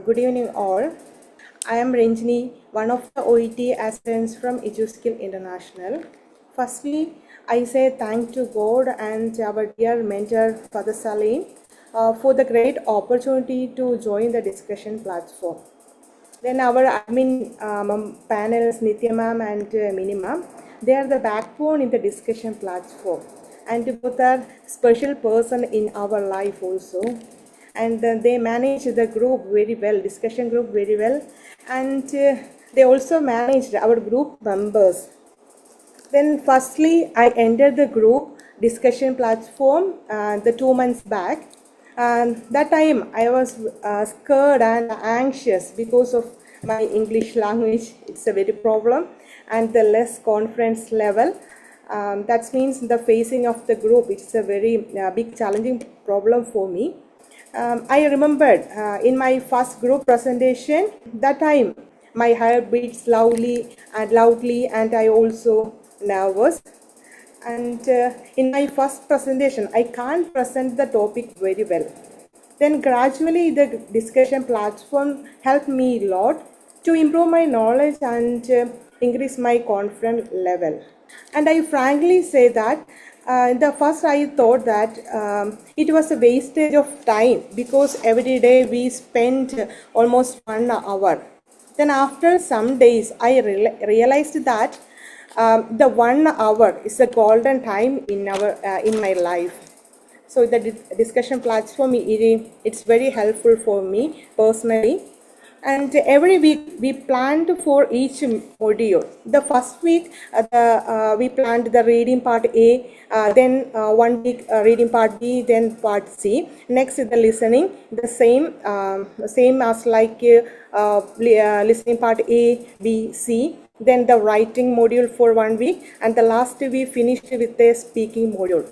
Good evening all. I am Renjini, one of the OET aspirants from EduSkills International. Firstly, I say thank to God and our dear mentor Father Salim for the great opportunity to join the discussion platform. Then our admin panels, Nitya ma'am and Mini ma'am, they are the backbone in the discussion platform, and both are special person in our life also. And they manage the group very well, discussion group very well, and they also managed our group members. Then firstly, I entered the group discussion platform the 2 months back. That time I was scared and anxious because of my English language. It's a very problem, and the less confidence level. That means the facing of the group. It's a very big challenging problem for me. I remembered in my first group presentation, that time my heart beats loudly, and I also nervous. And in my first presentation, I can't present the topic very well. Then gradually the discussion platform helped me a lot to improve my knowledge and increase my confidence level. And I frankly say that the first I thought that it was a wastage of time because every day we spent almost 1 hour. Then after some days, I realized that the 1 hour is a golden time in my life. So the discussion platform, it's very helpful for me personally. And every week we planned for each module. The first week we planned the reading part A, then 1 week reading part B, then part C. Next the listening, the same as like listening part A, B, C. Then the writing module for 1 week, and the last we finished with the speaking module.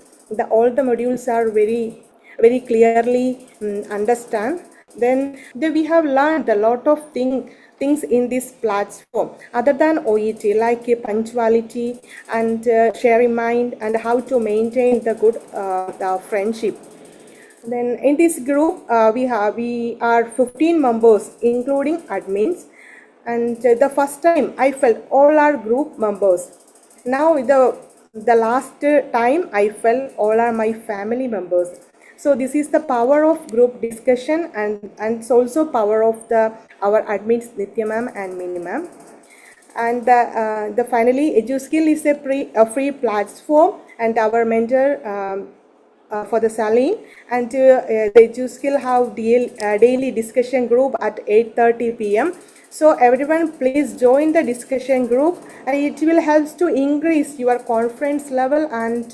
All the modules are very clearly understand. Then we have learned a lot of things in this platform other than OET, like punctuality and sharing mind and how to maintain the good the friendship. Then in this group we are 15 members including admins, and the first time I felt all our group members. Now the last time I felt all are my family members. So this is the power of group discussion, and it's also power of our admins Nitya ma'am and Mini ma'am. And the finally EduSkills is a free platform, and our mentor for the Salim, and the EduSkills have daily discussion group at 8:30 p.m. So everyone please join the discussion group, and it will help to increase your confidence level and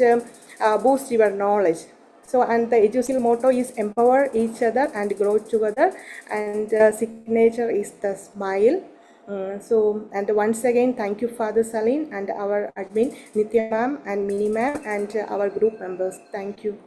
boost your knowledge. So, and the EduSkills motto is empower each other and grow together, and signature is the smile. And once again, thank you Father Salim and our admin Nitya ma'am and Mini ma'am and our group members. Thank you.